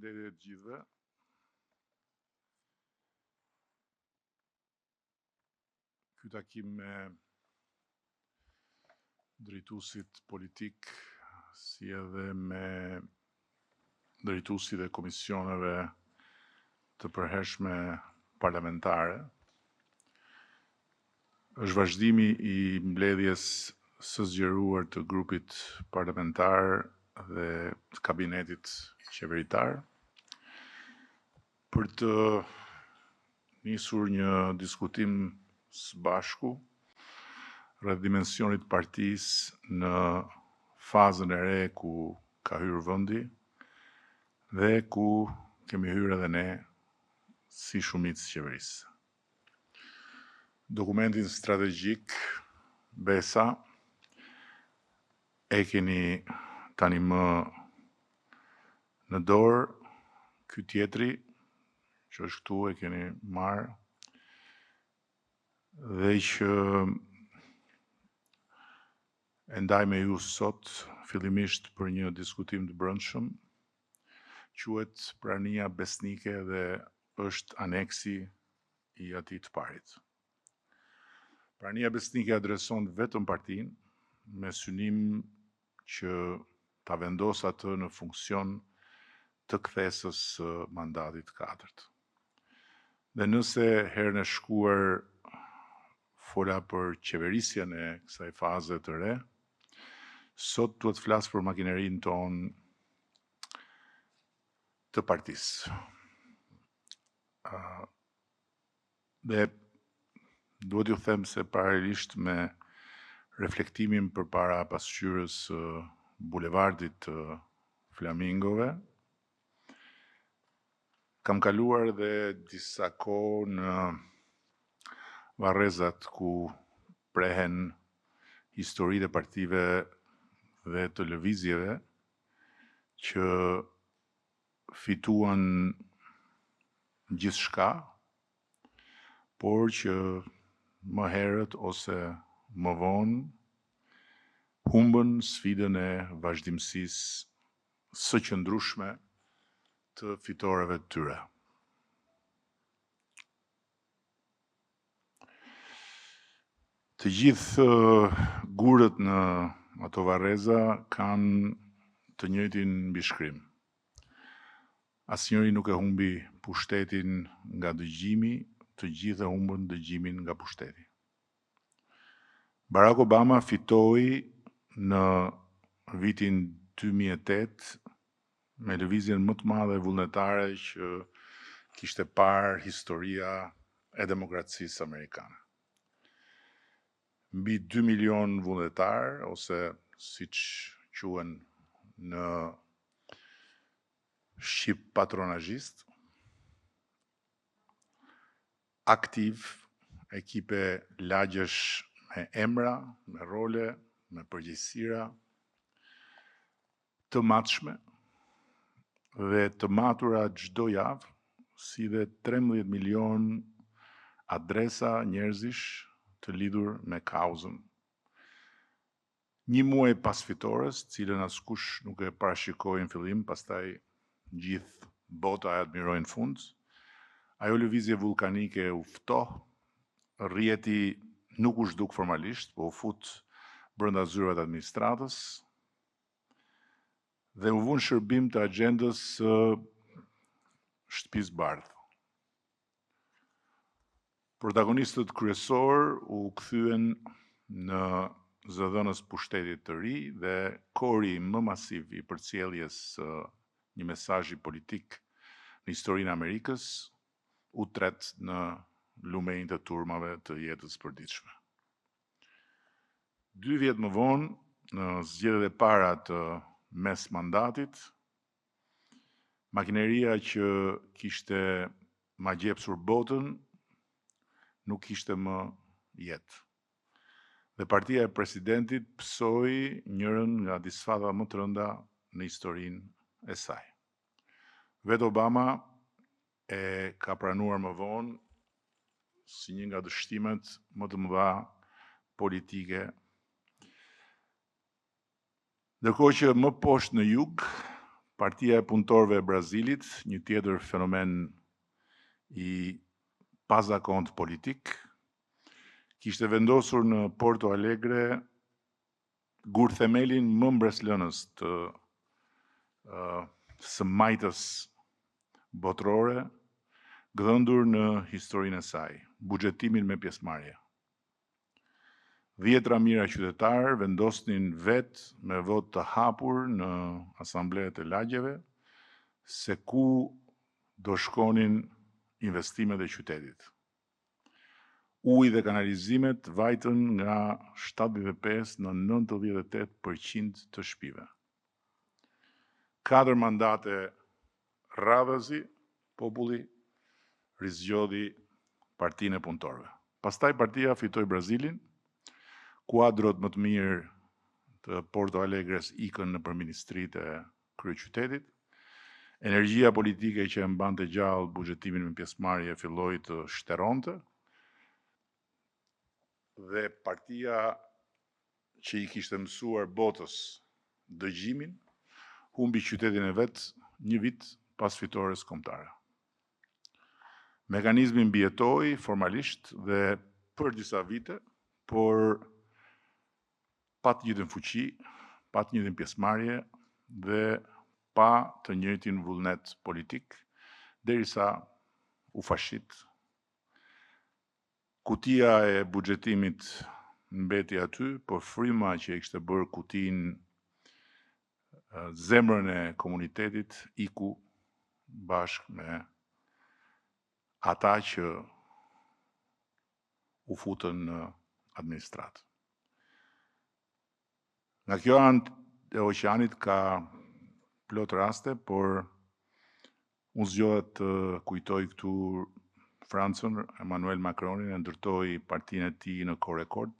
Përshëndetje të gjithëve. Ky takim me drejtuesit politik, si edhe me drejtuesit e komisioneve të përhershme parlamentare, është vazhdimi i mbledhjes së zgjeruar të grupit parlamentar dhe të kabinetit qeveritar për të nisur një diskutim së bashku rreth dimensionit partisë në fazën e re ku ka hyrë vendi dhe ku kemi hyrë edhe ne si shumicë qeverisë. Dokumentin strategjik BESA e keni tani më në dorë, ky tjetri që është këtu e keni marrë dhe që e ndaj me ju sot fillimisht për një diskutim të brendshëm, quhet prania besnike dhe është aneksi i atij të parit. Prania besnike adreson vetëm partinë me synim që ta vendos atë në funksion të kthesës së mandatit të katërt. Dhe nëse herën e shkuar fola për qeverisjen e kësaj faze të re, sot duhet të flas për makinerinë tonë të partisë. Dhe duhet ju them se paralelisht me reflektimin përpara pasqyrës bulevardit të Flamingove, kam kaluar dhe disa kohë në Varrezat ku prehen historitë e partive dhe të lëvizjeve që fituan gjithçka, por që më herët ose më vonë humbën sfidën e vazhdimësisë së qëndrueshme të fitoreve të tyre. Të gjithë gurët në ato varreza kanë të njëjtin mbishkrim. Asnjëri nuk e humbi pushtetin nga dëgjimi, të gjithë e humbën dëgjimin nga pushteti. Barack Obama fitoi në vitin 2008 me lëvizjen më të madhe vullnetare që kishte parë historia e demokracisë amerikane. Mbi 2 milion vullnetar, ose siç quhen në shqip patronazhist, aktiv, ekipe lagjesh me emra, me role, me përgjegjësira, të matshme dhe të matura çdo javë, si dhe 13 milion adresa njerëzish të lidhur me kauzën. Një muaj pas fitores, cilën askush nuk e parashikoi në fillim, pastaj gjithë bota e admiroi në fund, ajo lëvizje vulkanike u ftoh, rrjeti nuk u zhduk formalisht, po u fut brenda zyrave të administratës dhe u vënë shërbim të agjendës së shtëpisë bardhë. Protagonistët kryesor u kthyen në zëdhënës pushtetit të ri dhe kori më masiv i përcjelljes së një mesazhi politik në historinë e Amerikës u tret në lumenjtë të turmave të jetës përditshme. 2 vjet më vonë, në zgjedhjet e para të mes mandatit, makineria që kishte magjepsur botën nuk kishte më jetë. Dhe partia e presidentit pësoi njërin nga disfata më të rënda në historinë e saj. Vetë Obama e ka pranuar më vonë si një nga dështimet më të mëdha politike. Ndërkohë që më poshtë në jug, Partia e Punëtorëve e Brazilit, një tjetër fenomen i pazakont politik, kishte vendosur në Porto Alegre gur themelin më mbreslënës të së majtës botërore, gdhëndur në historinë e saj, buxhetimin me pjesëmarrje. 10 mijëra qytetarë vendosnin vetë me votë të hapur në asambleët e lagjeve se ku do shkonin investimet e qytetit. Uji dhe kanalizimet vajtën nga 75 në 98% të shtëpive. 4 mandate radhëzi, populli rizgjodhi Partinë e Punëtorëve. Pastaj partia fitoi Brazilin, kuadrot më të mirë të Porto Alegres ikën nëpër ministritë e kryeqytetit. Energjia politike që e mbante gjallë buxhetimin me pjesëmarrje filloi të shteronte. Dhe partia që i kishte mësuar botës dëgjimin, humbi qytetin e vet një vit pas fitores kombëtare. Mekanizmi mbijetoi formalisht dhe për disa vite, por pa të njëjtën fuqi, pa të njëjtën pjesëmarrje dhe pa të njëjtin vullnet politik, derisa u fashit. Kutia e buxhetimit mbeti aty, por fryma që e kishte bërë kutin zemrën e komunitetit iku bashkë me ata që u futën në administratë. Nga kjo anë e oqeanit ka plot raste, por unë zgjohet të kujtoj këtu Francën, Emmanuel Macronin e ndërtoi partinë e tij në korekord.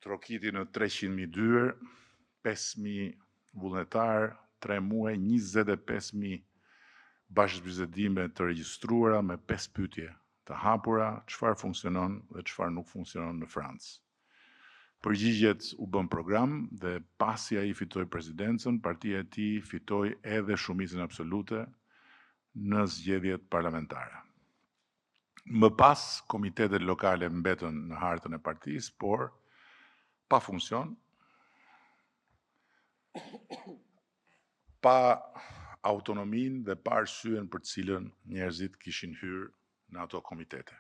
Trokiti në 300.000 dyer, 5.000 vullnetar, 3 muaj, 25.000 bashkëbisedime të regjistruara me 5 pyetje të hapura, çfarë funksionon dhe çfarë nuk funksionon në Francë. Përgjigjet u bën program dhe pasi ai fitoi presidencën, partia e tij fitoi edhe shumicën absolute në zgjedhjet parlamentare. Më pas, komitetet lokale mbetën në hartën e partisë, por pa funksion, pa autonominë dhe pa arsyen për të cilën njerëzit kishin hyrë në ato komitete.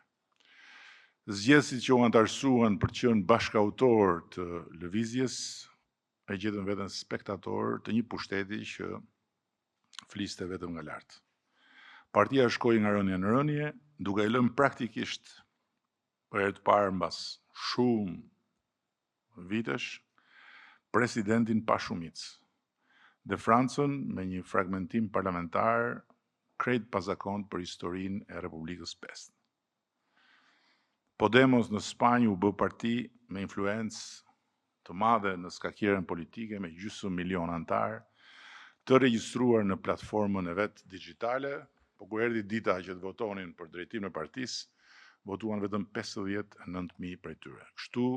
Zgjedhësit që u antarësuan për të qenë bashkautor të lëvizjes e gjetën veten spektator të një pushteti që fliste vetëm nga lart. Partia shkoi nga rënje në rënje, duke i lënë praktikisht për herë të parë mbas shumë vitesh presidentin pa shumicë dhe Francën me një fragmentim parlamentar krejt pazakont për historinë e Republikës Pestë. Podemos në Spanjë u bë parti me influencë të madhe në skakjerën politike me gjysmë milion antar, të regjistruar në platformën e vet digjitale, po kur erdhi dita që të votonin për drejtimin e partisë, votuan vetëm 59.000 prej tyre. Kështu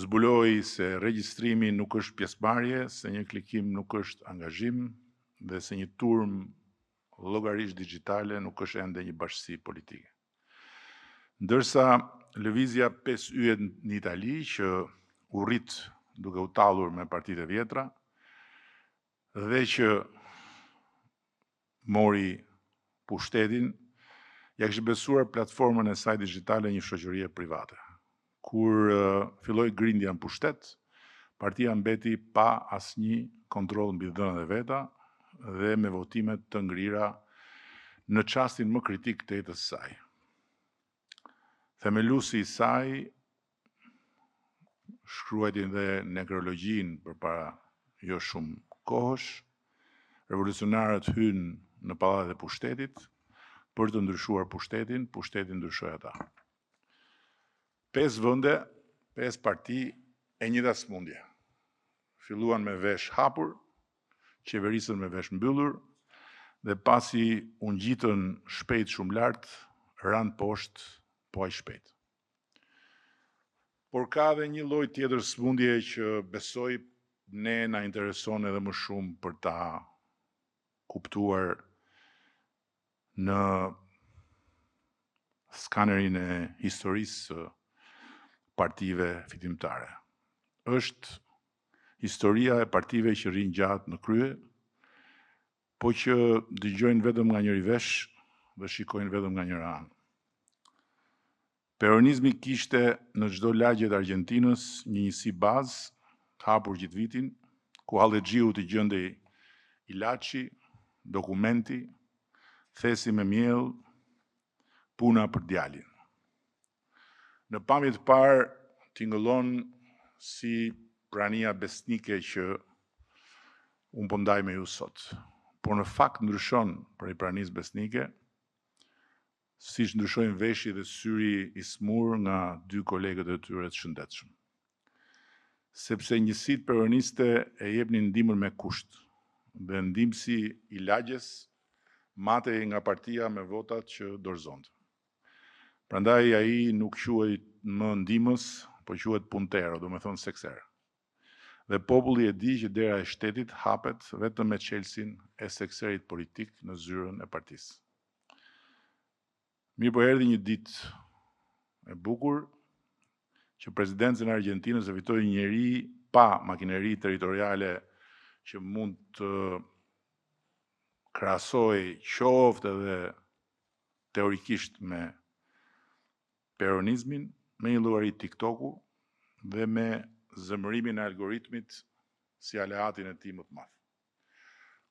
zbuloi se regjistrimi nuk është pjesëmarrje, se një klikim nuk është angazhim dhe se një turm llogarisht digjitale nuk është ende një bashkësi politike. Ndërsa lëvizja 5Y në Itali, që u rrit duke u tallur me partitë e vjetra dhe që mori pushtetin, ja kishte besuar platformën e saj digjitale një shoqërie private. Kur filloi grindja në pushtet, partia mbeti pa asnjë kontroll mbi dhënat e veta dhe me votime të ngrira në çastin më kritik të jetës së saj. Themeluesi i saj shkruajti dhe nekrologjinë përpara jo shumë kohësh, revolucionarët hynë në pallatet e pushtetit për të ndryshuar pushtetin, pushteti ndryshoi ata. 5 vende, 5 parti e njëjta smundje. Filluan me vesh hapur, qeverisën me vesh mbyllur dhe pasi u ngjitën shpejt shumë lart, ran poshtë po aq shpejt. Por ka dhe një lloj tjetër smundje që besoj ne na intereson edhe më shumë për ta kuptuar në skanerin e historisë së partive fitimtare. Është historia e partive që rrinë gjatë në krye, po që dëgjojnë vetëm nga njëri vesh dhe shikojnë vetëm nga njëra anë. Peronizmi kishte në çdo lagje të Argjentinës një njësi bazë, hapur gjithë vitin, ku Hallexhiu të gjendej ilaçi, dokumenti, thesi me miell, puna për djalin. Në pamje të parë tingëllon si prania besnike që unë po ndaj me ju sot. Por në fakt ndryshon prej pranisë besnike, siç ndryshojnë veshi dhe syri i smur nga dy kolegët e tyre të shëndetshëm. Sepse njësitë peroniste e jepnin ndihmën me kusht, dhe ndihmësi i lagjes matej nga partia me votat që dorëzonte. Prandaj ai nuk quhet më ndihmës, po quhet puntero, do me thonë sekser. Dhe populli e di që dera e shtetit hapet vetëm me çelësin e sekserit politik në zyrën e partisë. Mirë po erdhi një ditë e bukur që presidencën e Argjentinës e fitoi një njeri pa makineri territoriale që mund të krahasoj qoftë edhe teorikisht me peronizmin, me një llogari TikToku dhe me zemërimin e algoritmit si aleatin e tij më të madh.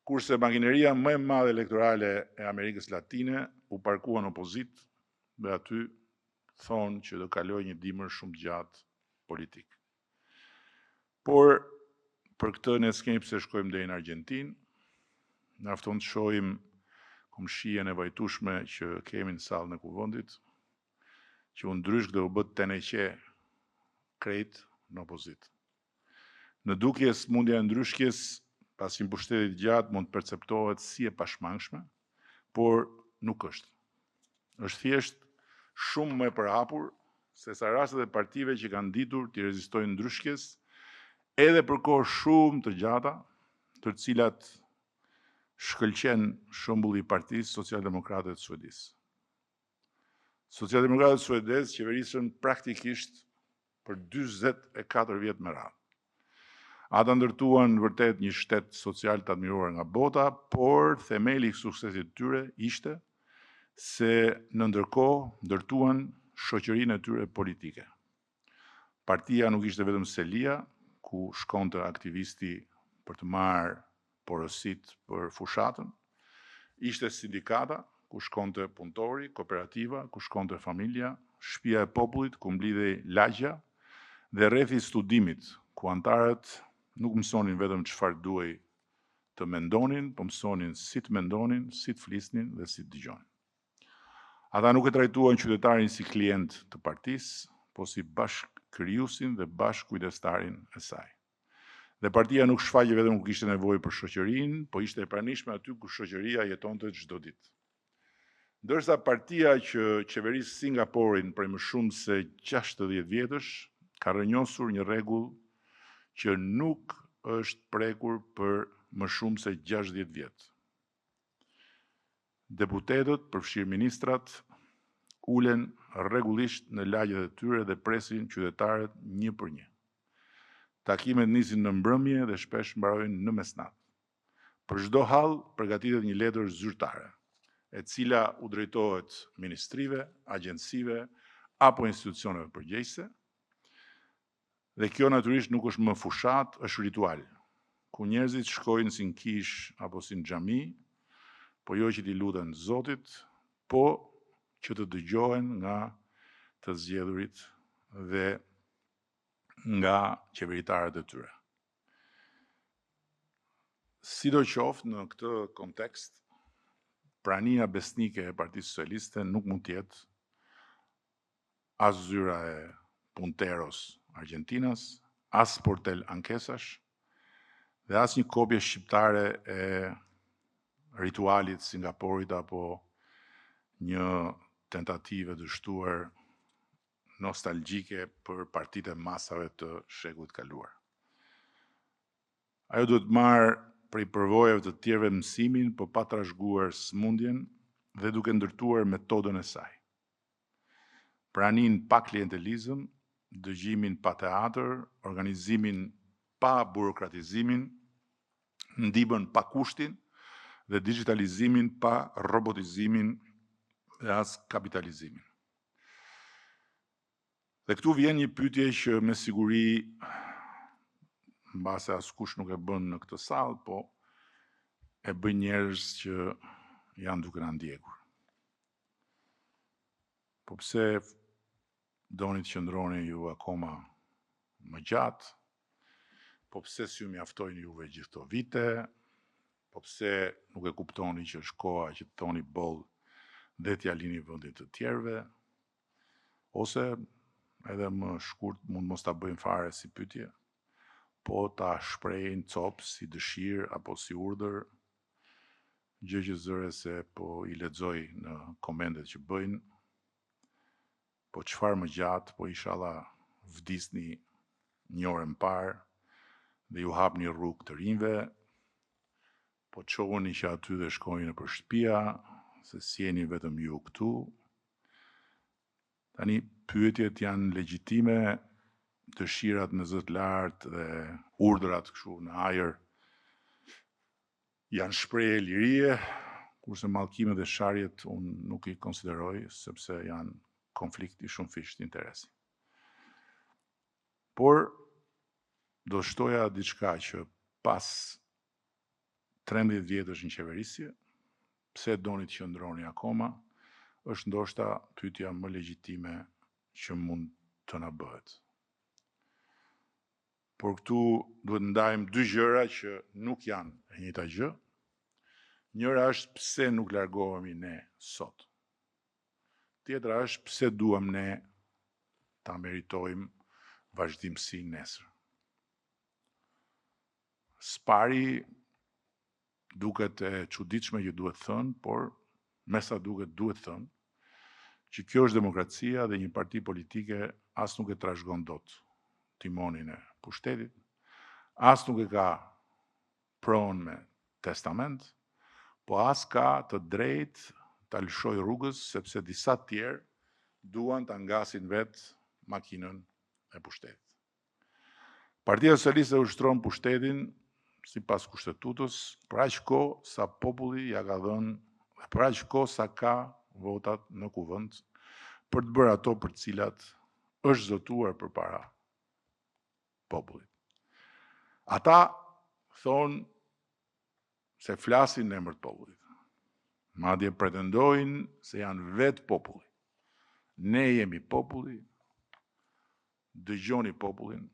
Kurse makineria më e madhe elektorale e Amerikës Latine u parkua në opozitë dhe aty thonë që do kaloj një dimër shumë gjatë politik. Por për këtë ne s'kemi pse shkojmë deri në Argjentinë, mjafton të shohim komshien e vajtueshme që kemi në sallën e kuvendit, që u ndrysh dhe u bë teneqe krejt në opozitë. Në dukje smundja e ndryshkjes pas një pushteti të gjatë mund të perceptohet si e pashmangshme, por nuk është. Është thjesht shumë më e përhapur se sa rastet e partive që kanë ditur të rezistojnë ndryshkjes edhe për kohë shumë të gjata, të cilat shkëlqen shembulli i Partisë Socialdemokrate të Suedisë. Socialdemokratët suedezë qeverisën praktikisht për 44 vjet me radhë. Ata ndërtuan vërtet një shtet social të admiruar nga bota, por themeli i suksesit të tyre ishte se në ndërkohë ndërtuan shoqërinë e tyre politike. Partia nuk ishte vetëm selia, ku shkonte aktivisti për të marrë porositë për fushatën, ishte sindikata, ku shkonte punëtori, kooperativa, ku shkonte familja, shtëpia e popullit, ku mblidhej lagja, dhe rrethi i studimit, ku antarët nuk mësonin vetëm çfarë duhej të mendonin, po mësonin si të mendonin, si të flisnin dhe si të dëgjonin. Ata nuk e trajtuan qytetarin si klient të partisë, po si bashkëkrijuesin dhe bashkujdestarin e saj. Dhe partia nuk shfaqej vetëm kur kishte nevojë për shoqërinë, po ishte e pranishme aty ku shoqëria jetonte çdo ditë. Ndërsa partia që qeveris Singaporin prej më shumë se 60 vjetësh, ka rrënjosur një rregull që nuk është prekur për më shumë se 60 vjet. Deputetët, përfshirë ministrat, ulen rregullisht në lagjet e tyre dhe presin qytetarët një për një. Takimet nisin në mbrëmje dhe shpesh mbarojnë në mesnatë. Për çdo hall përgatitet një letër zyrtare, e cila u drejtohet ministrive, agjencive apo institucioneve përgjegjëse. Dhe kjo natyrisht nuk është më fushat, është ritual, ku njerëzit shkojnë si në kish apo si në xhami, po jo që t'i luten Zotit, po që të dëgjohen nga të zgjedhurit dhe nga qeveritarët e tyre. Sidoqoftë në këtë kontekst, prania besnike e Partisë Socialiste nuk mund të jetë as zyra e punteros Argjentinas, as portel ankesash, dhe as një kopje shqiptare e ritualit Singaporit apo një tentative të shtuar nostalgjike për partitë e masave të shekullit kaluar. Ajo duhet marrë prej përvojave të tjerëve mësimin, por pa trashëguar smundjen dhe duke ndërtuar metodën e saj. Pranin pa klientelizëm, dëgjimin pa teatr, organizimin pa burokratizimin, ndihmën pa kushtin dhe digitalizimin pa robotizimin dhe as kapitalizimin. Dhe këtu vjen një pyetje që me siguri mbase askush nuk e bën në këtë sallë, po e bën njerëz që janë duke na ndjekur. Po pse doni të qëndroni ju akoma më gjatë? Po pse s'ju mjaftojnë juve gjithë këto vite? Po pse nuk e kuptoni që është koha që të thoni boll dhe t'ja lini vendin të tjerëve? Ose edhe më shkurt mund mos ta bëjmë fare si pyetje, po ta shprehin copë si dëshirë apo si urdhër, gjë që zëre se po i lexoj në komentet që bëjnë, po çfarë më gjatë, po inshallah vdisni një orë më parë dhe ju hapni rrugë të rinjve, po çohuni që aty dhe shkojnë nëpër shtëpia, se sjeni vetëm ju këtu. Tani pyetjet janë legjitime, dëshirat me zë të lartë dhe urdhrat kështu në ajër janë shprehje lirie, kurse mallkimet dhe sharjet unë nuk i konsideroj sepse janë konflikti shumë fisht interesi. Por do shtoja diçka që pas 13 vjetësh në qeverisje, pse doni të qëndroni akoma, është ndoshta pyetja më legjitime që mund të na bëhet. Por këtu duhet ndajmë dy gjëra që nuk janë e njëjta gjë. Njëra është pse nuk largohemi ne sot. Tjetra është pse duam ne ta meritojmë vazhdimsi nesër. Spari duket e çuditshme që duhet thënë, por me sa duket thënë që kjo është demokracia dhe një parti politike as nuk e trashëgon dot timonin e pushtetit, as nuk e ka pronë me testament, po as ka të drejtë ta lëshoj rrugës sepse disa të tjerë duan ta ngasin vetë makinën e pushtetit. Partia Socialiste ushtron pushtetin sipas kushtetutës për aq kohë sa populli ja ka dhënë, për aq kohë sa ka votat në kuvend për të bërë ato për të cilat është zotuar përpara popullit. Ata thonë se flasin në emër të popullit. Madje pretendojnë se janë vetë populli. Ne jemi populli, dëgjoni popullin,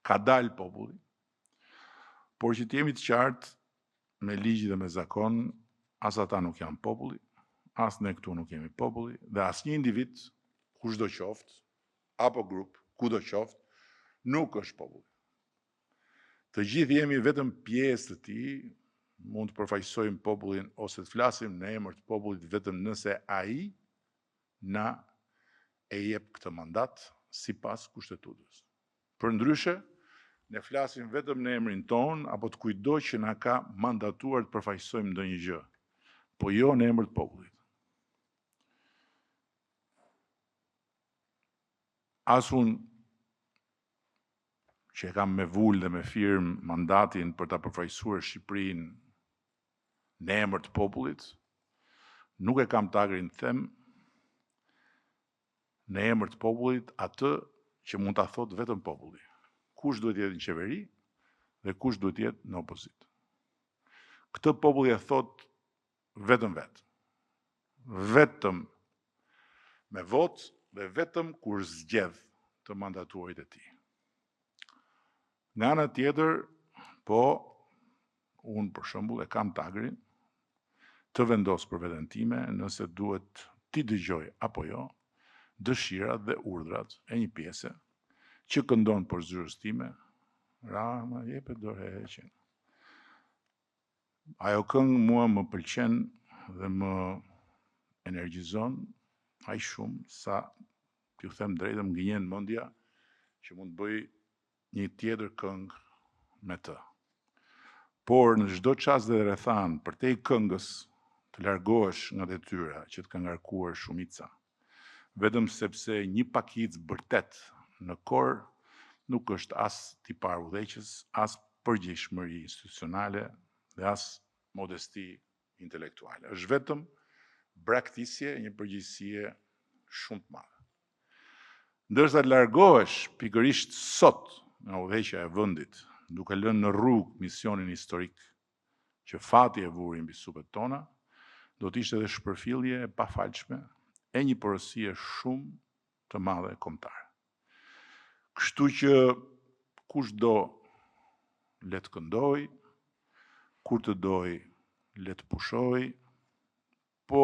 ka dalë populli, por që të jemi të qartë me ligj dhe me zakon, as ata nuk janë populli, as ne këtu nuk jemi populli, dhe as një individ, kushdo qoftë, apo grup, kudo qoftë, nuk është populli. Të gjithë jemi vetëm pjesë të tij, mund të përfaqësojmë popullin ose të flasim në emër të popullit vetëm nëse ai na e jep këtë mandat sipas kushtetutës. Përndryshe, ne flasim vetëm në emrin ton apo të kujdo që na ka mandatuar të përfaqësojmë ndonjë gjë, po jo në emër të popullit. As unë që e kam me vull dhe me firm mandatin për ta përfaqësuar Shqipërinë në emër të popullit, nuk e kam tagrin të them në emër të popullit atë që mund ta thotë vetëm populli. Kush duhet jetë në qeveri dhe kush duhet jetë në opozit. Këtë populli e thot vetëm vetë. Vetëm me votë dhe vetëm kur zgjedh të mandatuarit e tij. Nga ana tjetër, po unë për shembull e kam tagrin të vendos për veten time nëse duhet t'i dëgjoj apo jo dëshirat dhe urdhrat e një pjese që këndon për zyrës time, Rama jepe dorë heqin. Ajo këngë mua më pëlqen dhe më energjizon aq shumë sa t'ju them drejtën, më gënjen mendja që mund të bëj një tjetër këngë me të. Por në çdo çast dhe rrethan, përtej këngës, të largohesh nga detyra që të ka ngarkuar shumica, vetëm sepse një pakic bërtet në kor nuk është as tipar udhëheqës, as përgjegjësish institucionale dhe as modesti intelektuale. Është vetëm braktisje e një përgjegjësie shumë të madhe. Ndërsa largohesh pikërisht sot nga udhëheqja e vendit, duke lënë në rrugë misionin historik që fati e vuri mbi supet tona, do të ishte edhe shpërfillje e pafalshme e një porosie shumë të madhe kombëtare. Kështu që kushdo le të këndoj, kur të doj le të pushoj, po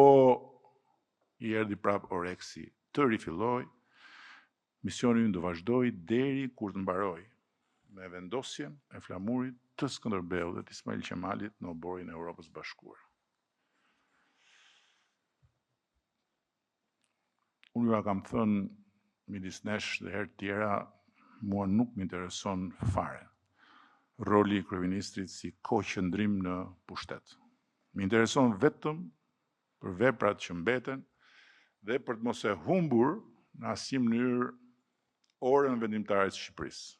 i erdhi prap Oreksi të rifilloj, misioni ynë do vazhdoj deri kur të mbaroj me vendosjen e flamurit të Skënderbeut dhe të Ismail Qemalit në oborin e Europës Bashkuar. Unë ju kam thënë midis nesh dhe herë tjera, mua nuk më intereson fare roli i kryeministrit si koqëndrim në pushtet. Më intereson vetëm për veprat që mbeten dhe për të mos e humbur në asnjë mënyrë orën vendimtare të Shqipërisë.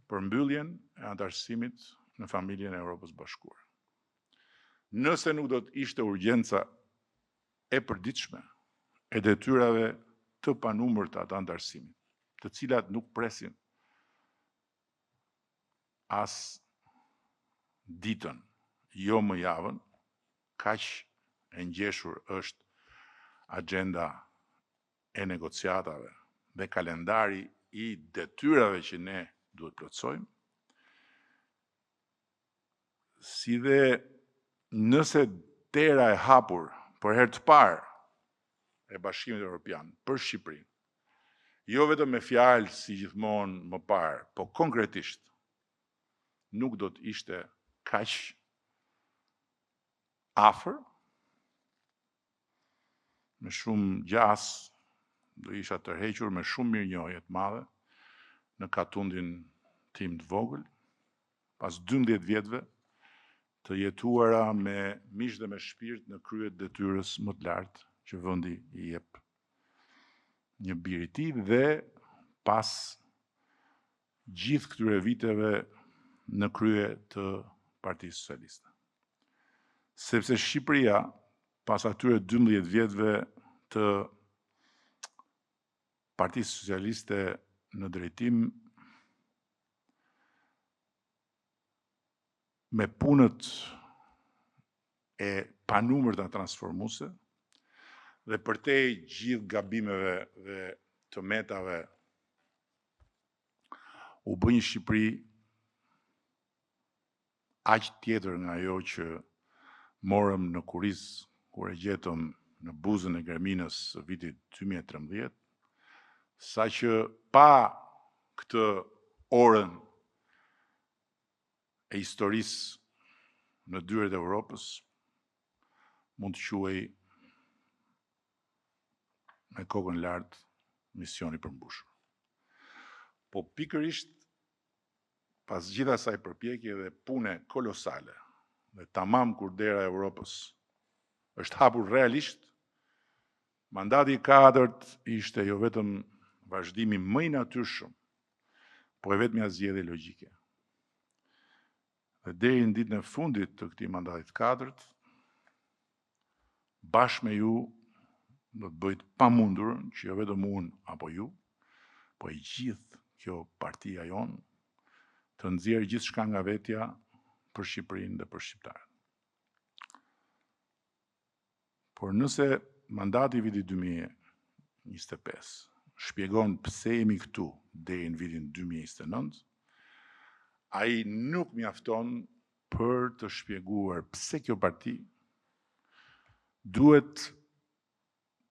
Për mbylljen e antarësimit në familjen e Europës Bashkuar. Nëse nuk do të ishte urgjenca e përditshme e detyrave të panumërta të antarësimit, të cilat nuk presin as ditën, jo më javën, kaq e ngjeshur është agenda e negociatave dhe kalendari i detyrave që ne duhet plotësojmë, si dhe nëse dera e hapur për herë të parë e Bashkimit Evropian për Shqipërinë, jo vetëm me fjalë si gjithmonë më parë, po konkretisht, nuk do të ishte kaq afër, me shumë gjas, do isha tërhequr me shumë mirënjohje të madhe në katundin tim të vogël, pas 12 vjetëve të jetuara me mish dhe me shpirt në krye të detyrës më të lartë që vendi i jep një bir i tij dhe pas gjithë këtyre viteve në krye të Partisë Socialiste. Sepse Shqipëria, pas atyre 12 vjetëve të Partisë Socialiste në drejtim, me punët e panumërta transformuese dhe përtej gjithë gabimeve dhe të metave, u bë një Shqipëri aq tjetër nga ajo që morëm në kuriz kur e gjetëm në buzën e Germinës së vitit 2013, saqë pa këtë orën e historisë në dyert e Europës, mund të quhej me kokën lart misioni përmbushur. Po pikërisht pas gjithë asaj përpjekje dhe pune kolosale, dhe tamam kur dera e Europës është hapur realisht, mandati i 4 ishte jo vetëm vazhdimi më i natyrshëm, po e vetmja zgjedhje logjike. Dhe deri në ditën e fundit të këtij mandati të 4, bashkë me ju do të bëjt pamundurën që jo vetëm unë apo ju, po e gjithë kjo partia jonë të nxjerrë gjithçka nga vetja për Shqipërinë dhe për shqiptarët. Por nëse mandati i vitit 2025 shpjegon pse jemi këtu deri në vitin 2029, ai nuk mjafton për të shpjeguar pse kjo parti duhet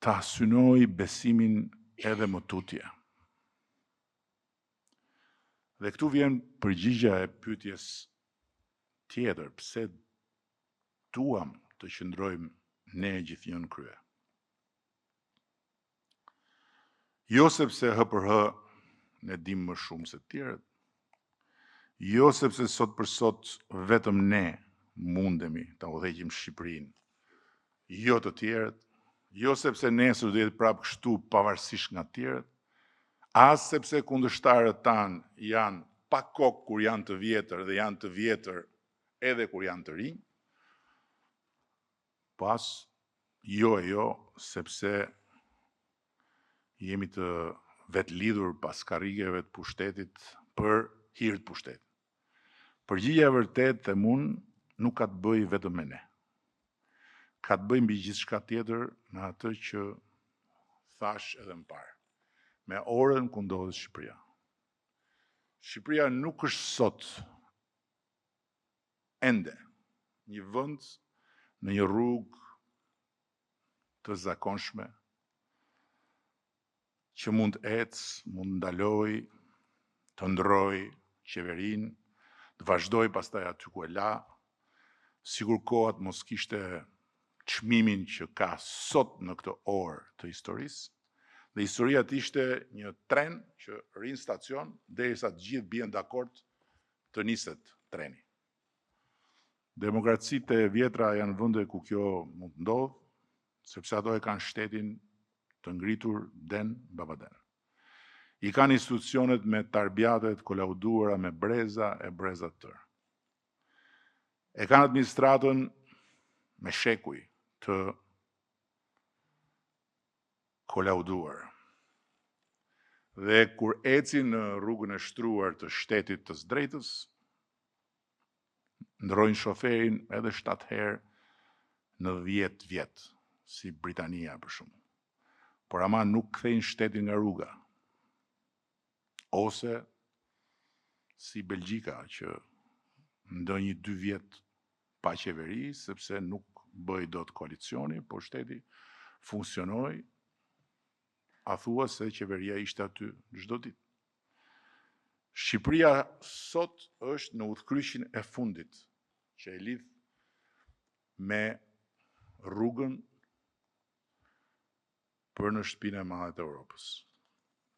ta synoj besimin edhe më tutje. Dhe këtu vjen përgjigja e pyetjes tjetër, pse duam të qëndrojmë ne gjithnjë në krye. Jo sepse HPR ne dim më shumë se të tjerët, Jo sepse sot për sot vetëm ne mundemi ta udhëheqim Shqipërinë, jo të tjerët, jo sepse nesër do jetë prapë kështu pavarësisht nga të tjerët, as sepse kundërshtarët tanë janë pa kokë kur janë të vjetër dhe janë të vjetër edhe kur janë të rinj, pas jo, sepse jemi të vetë lidhur pas karrigeve të pushtetit për hir të pushtetit. Përgjigjja e vërtetë them unë nuk ka të bëjë vetëm me ne. Ka të bëjë mbi gjithçka tjetër në atë që thash edhe më parë, me orën ku ndodhet Shqipëria. Shqipëria nuk është sot ende një vend në një rrugë të zakonshme që mund të ecë, mund të ndaloj, të ndroj qeverinë, të vazhdoj pastaj aty ku e la, sikur koha të mos kishte çmimin që ka sot në këtë orë të historisë, dhe historia të ishte një tren që rinë stacion derisa të gjithë bien dakord të niset treni. Demokracitë e vjetra janë vende ku kjo mund të ndodhë, sepse ato e kanë shtetin të ngritur den babaden. I kanë institucionet me tarbjatet kolauduara me breza e breza të tërë. E kanë administratën me shekuj të kolauduar. Dhe kur ecin në rrugën e shtruar të shtetit të së drejtës, ndrojnë shoferin edhe 7 herë në 10 vjet, si Britania për shembull. Por ama nuk kthejnë shtetin nga rruga. Ose si Belgjika që ndonjë 2 vjet pa qeveri, sepse nuk bëj dot koalicioni, por shteti funksionoi, a thua se qeveria ishte aty çdo ditë. Shqipëria sot është në udhkryqin e fundit që e lidh me rrugën për në shtëpinë e madhe të Europës.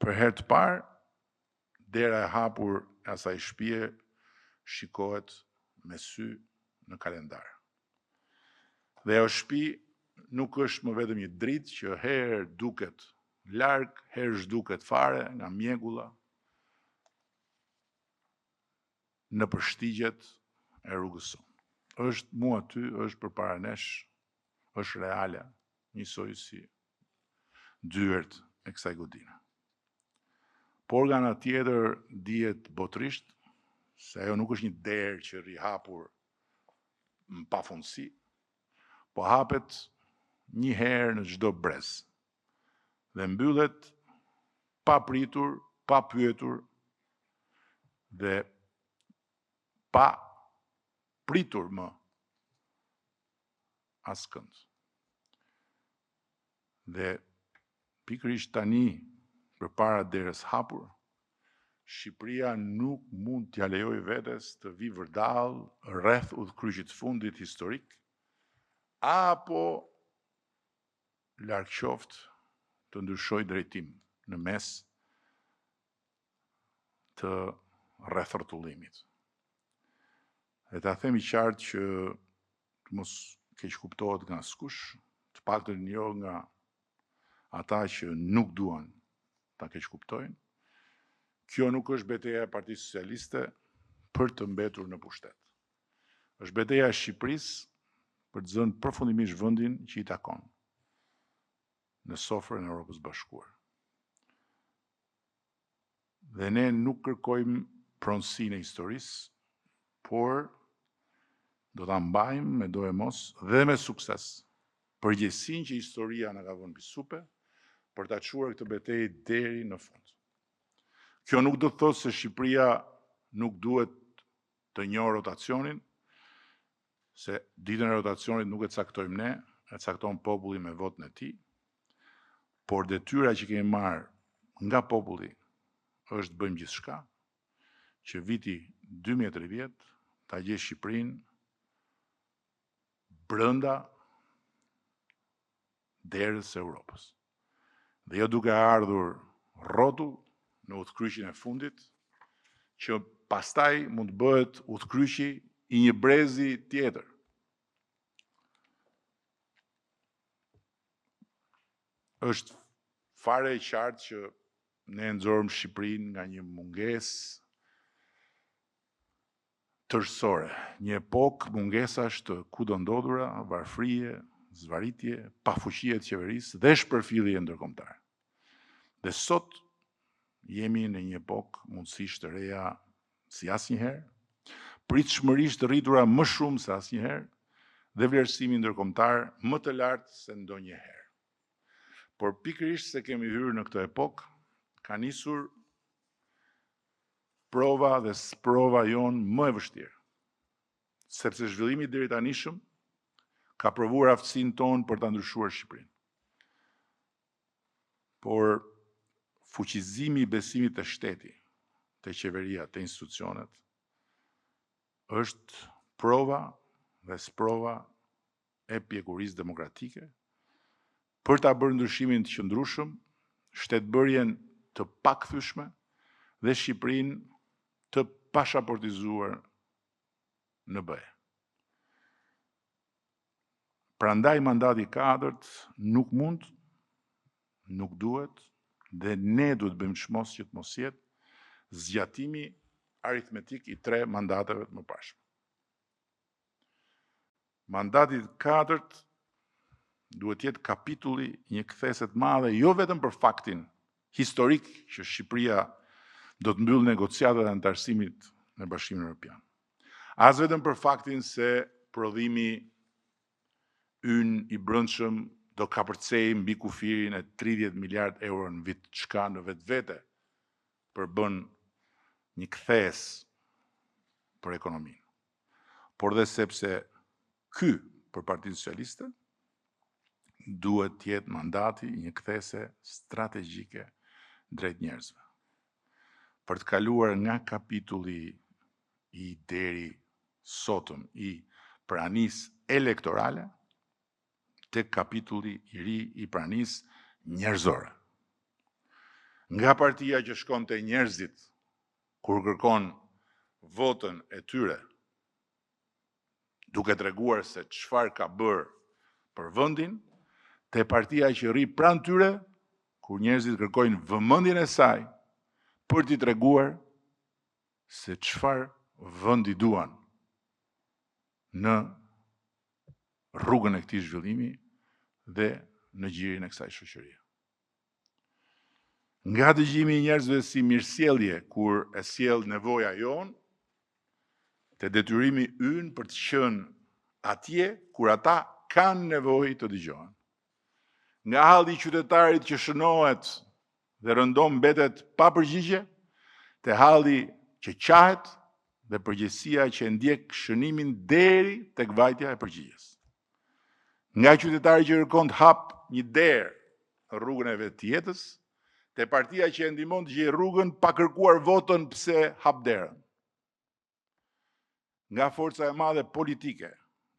Për herë të parë, dera e hapur e asaj shtëpie shikohet me sy në kalendar. Dhe ajo shtëpi nuk është më vetëm një dritë që herë duket larg, herë zhduket fare nga mjegulla në përshtigjet e rrugës sonë. Është mua aty, është përpara nesh, është reale, njësoj si dyert e kësaj godine. Por nga ana tjetër dihet botërisht se ajo nuk është një derë që rihapur në pafundësi, po hapet një herë në çdo brez dhe mbyllet pa pritur, pa pyetur dhe pa pritur më askënd. Dhe pikërisht tani, përpara derës hapur, Shqipëria nuk mund t'ja lejoj vetes të vi vërdall rreth udhkryqit fundit historik, apo larg qoftë të ndryshoj drejtim në mes të rrethortullimit. Dhe ta themi qartë që të mos keq kuptohet nga askush, të paktën jo nga ata që nuk duan ta keq kuptojnë, kjo nuk është betejë e Partisë Socialiste për të mbetur në pushtet. Është betejë e Shqipërisë për të zënë përfundimisht vendin që i takon në sofrën e Europës Bashkuar. Dhe ne nuk kërkojmë pronësinë e historisë, por do ta mbajmë me do e mos dhe me sukses përgjegjësinë që historia na ka vënë mbi supe për ta çuar këtë betejë deri në fund. Kjo nuk do të thotë se Shqipëria nuk duhet të njohë rotacionin, se ditën e rotacionit nuk e caktojmë ne, e cakton populli me votën e tij, por detyra që kemi marrë nga populli është bëjmë gjithçka që viti 2030 ta gjejë Shqipërinë brenda derës së Europës. Dhe jo duke ardhur rrotull në udhkryqin e fundit, që pastaj mund të bëhet udhkryqi i një brezi tjetër. Është fare e qartë që ne nxorëm Shqipërinë nga një mungesë tërësore, një epokë mungesash të kudo ndodhura, varfërie, zvaritje, pafuqie të qeverisë dhe shpërfillje ndërkombëtare. Dhe sot jemi në një epokë mundësisht të reja si asnjëherë, pritshmërisht të rritura më shumë se asnjëherë dhe vlerësimi ndërkombëtar më të lartë se ndonjëherë. Por pikërisht se kemi hyrë në këtë epokë, ka nisur prova dhe sprova jonë më e vështirë, sepse zhvillimi deri tanishëm ka provuar aftësinë tonë për ta ndryshuar Shqipërinë. Por fuqizimi i besimit të shteti, të qeveria, të institucionet, është prova dhe sprova e pjekurisë demokratike për ta bërë ndryshimin të qëndrueshëm, shtetbërjen të pakthyeshme dhe Shqipërinë të pashaportizuar në BE. Prandaj mandati 4 nuk mund, nuk duhet dhe ne duhet bëjmë çmos që të mos jetë zgjatimi aritmetik i 3 mandateve të mëparshme. Mandati 4 duhet jetë kapitulli një kthese të madhe, jo vetëm për faktin historik që Shqipëria do të mbyllë negociatat e antarësimit në Bashkimin Evropian. As vetëm për faktin se prodhimi ynë i brendshëm do kapërcej mbi kufirin e 30 miliard euro në vit, çka në vetvete përbën një kthes për ekonominë. Por dhe sepse ky për Partinë Socialiste duhet të jetë mandati një kthese strategjike drejt njerëzve. Për të kaluar nga kapitulli i deri sotëm i pranisë elektorale tek kapitulli i ri i pranisë njerëzore. Nga partia që shkon te njerëzit kur kërkon votën e tyre, duke treguar se çfarë ka bërë për vendin, te partia që rri pranë tyre, kur njerëzit kërkojnë vëmendjen e saj për t'i treguar se çfarë vendi duan në rrugën e këtij zhvillimi dhe në gjirin e kësaj shoqërie. Nga dëgjimi i njerëzve si mirësjellje kur e sjell nevoja jon, te detyrimi ynë për të qenë atje kur ata kanë nevojë të dëgjohen. Nga halli i qytetarit që shënohet dhe rëndom mbetet pa përgjigje, te halli që qahet dhe përgjegjësia që ndjek shënimin deri tek vajtja e përgjigjes. Nga qytetari që kërkon të hap një derë në rrugën e vet të jetës, te partia që e ndihmon të gjejë rrugën pa kërkuar votën pse hap derën. Nga forca e madhe politike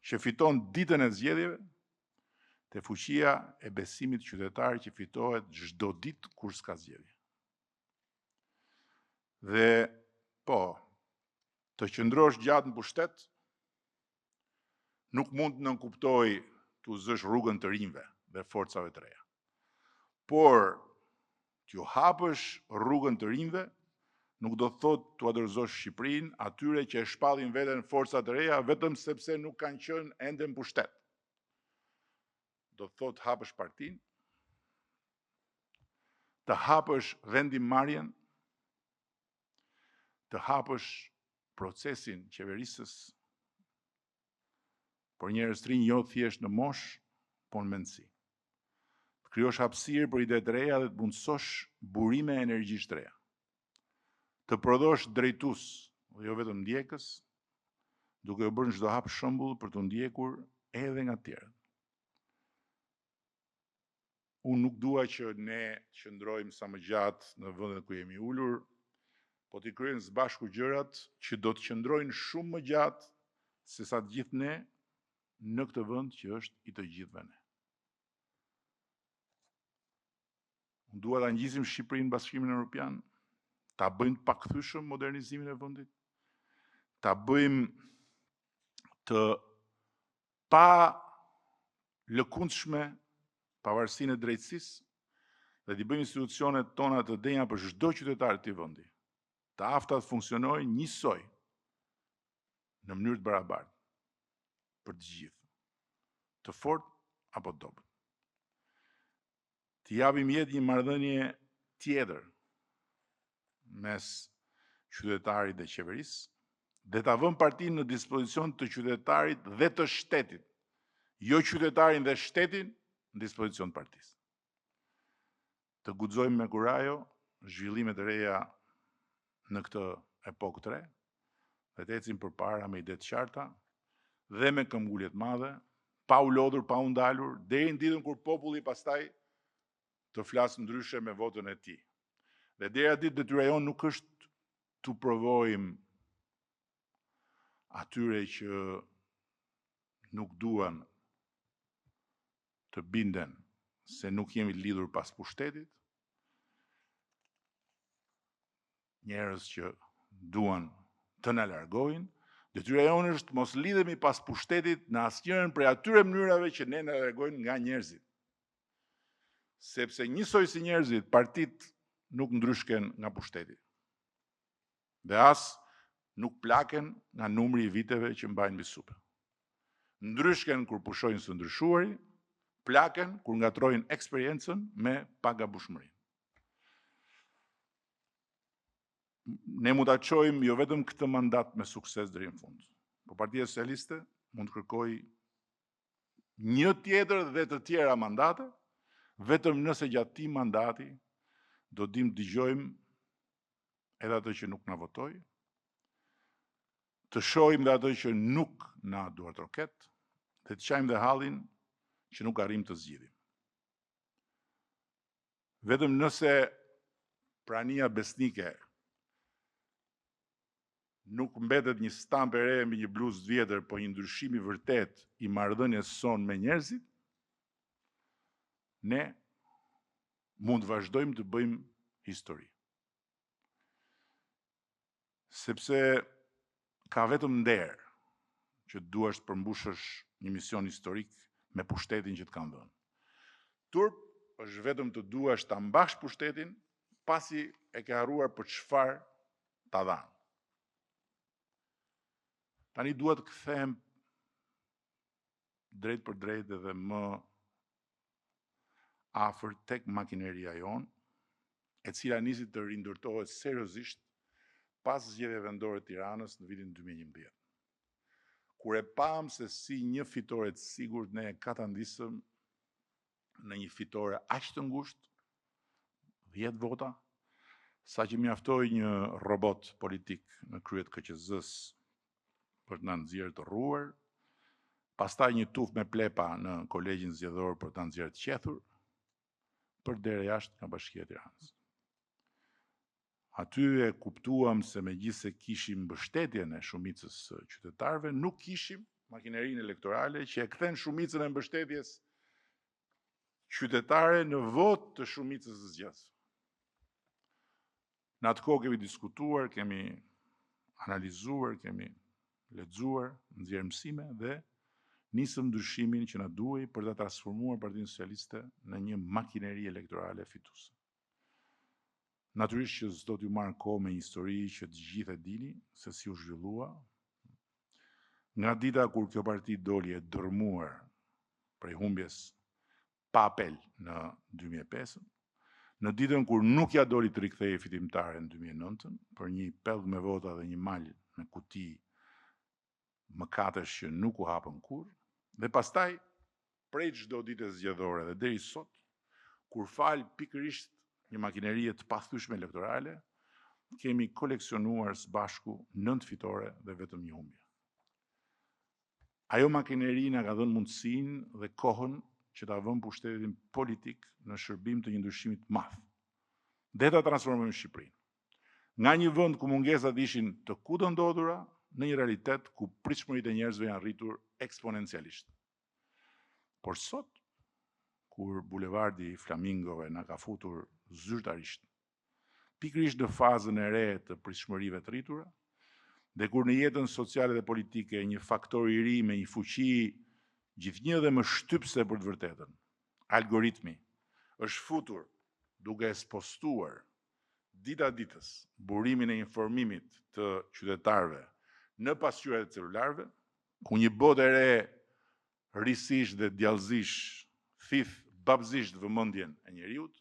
që fiton ditën e zgjedhjeve, te fuqia e besimit qytetar që fitohet çdo ditë kur s'ka zgjedhje. Dhe po, të qëndrosh gjatë në pushtet nuk mund të nënkuptoj t'u zësh rrugën të rinjve dhe forcave të reja. Por t'ju hapësh rrugën të rinjve nuk do të thotë t'u dorëzosh Shqipërinë atyre që e shpallin veten forca të reja vetëm sepse nuk kanë qenë ende në pushtet. Do të thotë hapësh partinë, të hapësh vendimmarrjen, të hapësh procesin qeverisës por njerëz të rinj jo thjesht në moshë, por në mendësi. Të krijosh hapësirë për ide të reja dhe të mundësosh burime energjish të reja. Të prodhosh drejtues, dhe jo vetëm ndjekës, duke u bërë në çdo hap shembull për të ndjekur edhe nga të tjerët. Unë nuk dua që ne qëndrojmë sa më gjatë në vendet ku jemi ulur, po t'i kryejmë së bashku gjërat që do të qëndrojnë shumë më gjatë se sa të gjithë ne në këtë vend që është i të gjithëve ne. Unë dua ta ngjisim Shqipërinë në Bashkimin Evropian, ta bëjmë të pakthyeshëm modernizimin e vendit, ta bëjmë të pa lëkundshme pavarësinë e drejtësisë dhe t'i bëjmë institucionet tona të denja për çdo qytetar të vendi. Të afta të funksionojnë njësoj në mënyrë të barabartë për të gjithë, të fortë apo të dobët. Të japim jetë një marrëdhënie tjetër mes qytetarit dhe qeverisë, dhe ta vëmë partinë në dispozicion të qytetarit dhe të shtetit, jo qytetarin dhe shtetin në dispozicion të partisë. Të guxojmë me kurajo zhvillimet e reja në këtë epokë të re, dhe të ecim përpara me ide të qarta dhe me këmbgulje të madhe, pa u lodhur, pa u ndalur, deri në ditën kur populli pastaj të flasë ndryshe me votën e tij. Dhe deri aty detyra jonë nuk është të provojmë atyre që nuk duan të binden se nuk jemi lidhur pas pushtetit, njerëz që duan të na largojnë, detyra jonë është mos lidhemi pas pushtetit në asnjërin prej atyre mënyrave që ne na largojnë nga njerëzit. Sepse njësoj si njerëzit, partit nuk ndryshken nga pushteti. Dhe as nuk plaken nga numri i viteve që mbajnë mbi supe. Ndryshken kur pushojnë së ndryshuari, plaken kur ngatrojnë eksperiencën me pagabushmëri. Ne mund ta çojmë jo vetëm këtë mandat me sukses deri në fund, por Partia Socialiste mund të kërkojë një tjetër dhe të tjera mandate, vetëm nëse gjatë këtij mandati do dim të dëgjojmë edhe ato që nuk na votoi, të shohim dhe ato që nuk na duart roket, dhe të qajmë dhe hallin që nuk arrim të zgjidhim. Vetëm nëse prania besnike nuk mbetet një stampë e re mbi një bluzë të vjetër, po një ndryshim i vërtet i marrëdhënies son me njerëzit, ne mund të vazhdojmë të bëjmë histori. Sepse ka vetëm nder që duash të përmbushësh një mision historik me pushtetin që të kanë dhënë. Turp është vetëm të duash ta mbash pushtetin pasi e ke harruar për çfarë ta dhanë. Tani duhet të kthehem drejt për drejt edhe më afër tek makineria jonë, e cila nisi të rindërtohet seriozisht pas zgjedhjeve vendore të Tiranës në vitin 2011. Kur e pam se si një fitore të sigurt ne e katandisëm në një fitore aq të ngushtë, 10 vota, sa që mjaftoi një robot politik në krye të KQZ-s për të na nxjerrë të rruar, pastaj një tuf me plepa në kolegjin zgjedhor për ta nxjerrë të qethur, për deri jashtë nga Bashkia e Tiranës. Aty e kuptuam se megjithse kishim mbështetjen e shumicës së qytetarëve, nuk kishim makinerinë elektorale që e kthen shumicën e mbështetjes qytetare në votë të shumicës së zgjedhësve. Në atë kohë kemi diskutuar, kemi analizuar, kemi lexuar, nxjerr mësime dhe nisëm ndryshimin që na duhej për ta transformuar Partinë Socialiste në një makineri elektorale fituese. Natyrisht që s'do t'ju marr kohë me një histori që të gjithë e dini se si u zhvillua. Nga dita kur kjo parti doli e dërmuar prej humbjes pa apel në 2005, në ditën kur nuk ja doli të rikthehej fitimtare në 2009, për një pellg me vota dhe një mal me kuti mëkatesh që nuk u hapën kurrë, dhe pastaj prej çdo dite zgjedhore dhe deri sot, kur fal pikërisht një makinerie të pathyeshme elektorale, kemi koleksionuar së bashku 9 fitore dhe vetëm një humbje. Ajo makineri na ka dhënë mundësinë dhe kohën që ta vëmë pushtetin politik në shërbim të një ndryshimi të madh, dhe ta transformojmë Shqipërinë. Nga një vend ku mungesat ishin të kudëndodhura, në një realitet ku pritshmëritë e njerëzve janë rritur eksponencialisht. Por sot, kur bulevardi i Flamingove na ka futur zyrtarisht, pikërisht në fazën e re të pritshmërive të rritura, Dhe kur në jetën sociale dhe politike një faktor i ri me një fuqi gjithnjë dhe më shtypse për të vërtetën, algoritmi, është futur duke spostuar dita ditës burimin e informimit të qytetarëve në pasqyrat e celularëve, ku një botë e re risish dhe djallëzish thith babzisht vëmendjen e njeriut,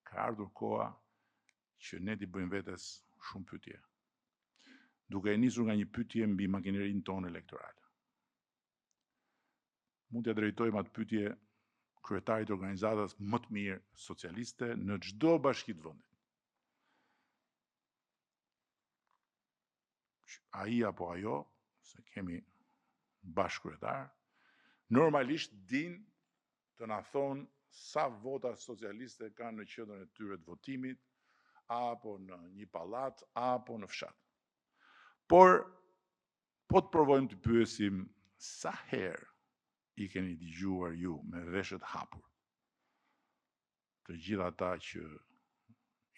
ka ardhur koha që ne t'i bëjmë vetes shumë pyetje, duke e nisur nga një pyetje mbi makinerinë tonë elektorale. Mund t'ia drejtojmë atë pyetje kryetarit të organizatës më të mirë socialiste në çdo bashki të vendit. Ai apo ajo, se kemi bashkëkryetar, normalisht din të na thonë sa vota socialiste kanë në qendrën e tyre të votimit, apo në një pallat, apo në fshat. Por, po të provojmë të pyesim sa herë i keni dëgjuar ju me veshët hapur të gjitha ata që